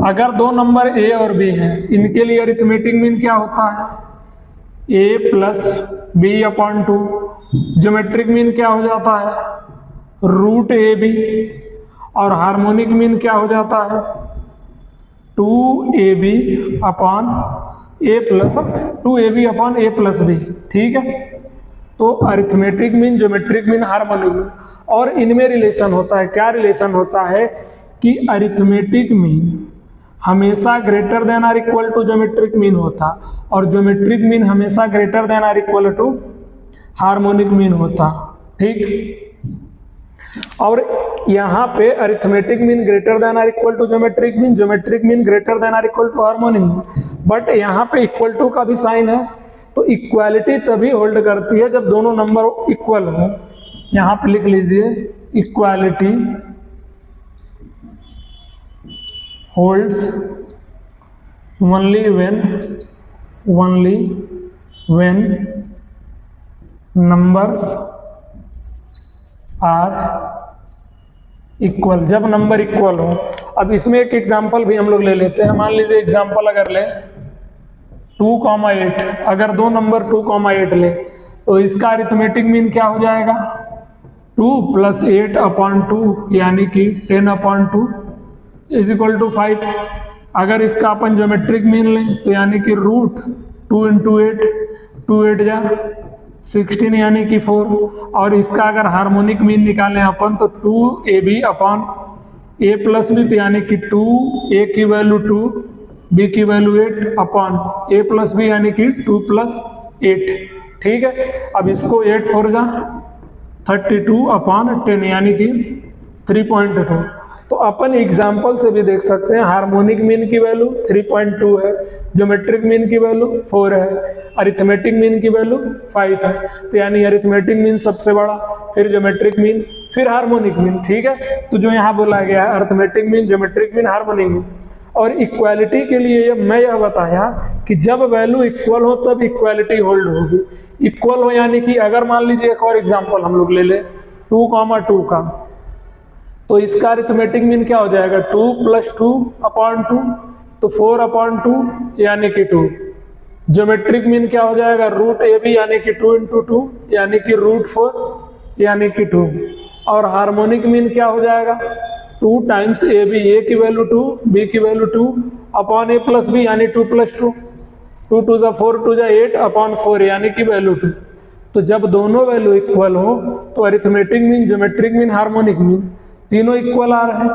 अगर दो number A और बी हैं, इनके लिए अरिथमेटिक मीन क्या होता है? A plus B upon two. Geometric mean क्या हो जाता है? Root A B. और हार्मोनिक मीन क्या हो जाता है? Two A B upon A plus two A B upon A plus B. ठीक है, तो arithmetic mean, geometric mean, harmonic mean, और इनमें रिलेशन होता है। क्या रिलेशन होता है कि अरिथमेटिक मीन हमेशा greater than or equal to geometric mean होता, और ज्योमेट्रिक मीन हमेशा greater than or equal to harmonic mean होता। ठीक, और यहाँ पे arithmetic mean greater than or equal to geometric mean, geometric mean greater than or equal to harmonic mean, but यहाँ पे इक्वल टू का भी साइन है। तो इक्वालिटी तभी होल्ड करती है जब दोनों नंबर इक्वल हो। यहाँ पे लिख लीजिए, equality holds only when numbers are equal, जब नंबर इक्वल हो। अब इसमें एक एग्जांपल भी हम लोग ले लेते हैं। मान लीजिए एग्जांपल अगर ले 2,8, अगर दो नंबर 2,8 ले तो इसका अरिथमेटिक मीन क्या हो जाएगा? 2 + 8 अपॉन 2 यानी कि 10 अपॉन 2 इज इक्वल टू 5। अगर इसका अपन ज्योमेट्रिक मीन लें तो यानी कि रूट 2 × 8, 2 8 जा 16 यानी कि 4। और इसका अगर हार्मोनिक मीन निकालें अपन तो 2ab upon a plus B, तो यानी कि 2a की वैल्यू 2, b की value 8 upon a plus B यानी कि 2 + 8। ठीक है, अब इसको 8 4 जा 32 अपॉन 10 यानी कि 3.2। तो अपन एग्जाम्पल से भी देख सकते हैं, हार्मोनिक मीन की वैल्यू 3.2 है, ज्योमेट्रिक मीन की वैल्यू 4 है, अरिथमेटिक मीन की वैल्यू 5 है। तो यानी अरिथमेटिक मीन सबसे बड़ा, फिर ज्योमेट्रिक मीन, फिर हार्मोनिक मीन। ठीक है, तो जो यहाँ बोला गया है arithmetic mean, geometric mean, harmonic mean. और इक्वालिटी के लिए मैं यह बताया कि जब वैल्यू इक्वल हो तब इक्वालिटी होल्ड होगी। इक्वल हो यानी कि अगर मान लीजिए एक और एग्जाम्पल हम लोग ले लें 2,2 का, तो इसका अरिथमेटिक मीन क्या हो जाएगा? 2 + 2 अपॉन 2, तो 4 अपॉन 2 यानी कि 2। ज्योमेट्रिक मीन क्या हो जाएगा? रूट ए बी यानी कि 2 × 2 यानी कि रूट 4 यानी कि 2। और हार्मोनिक मीन क्या हो जाएगा? 2 टाइम्स ए बी, ए की वैल्यू 2, बी की value 2 upon A plus B यानी 2 + 2, 2 2 जा 4, 2 जा 8 अपॉन 4 यानी कि वैल्यू 2। तो जब दोनों वैल्यू इक्वल हो तो arithmetic mean, geometric mean, harmonic mean तीनों इक्वल आ रहे हैं।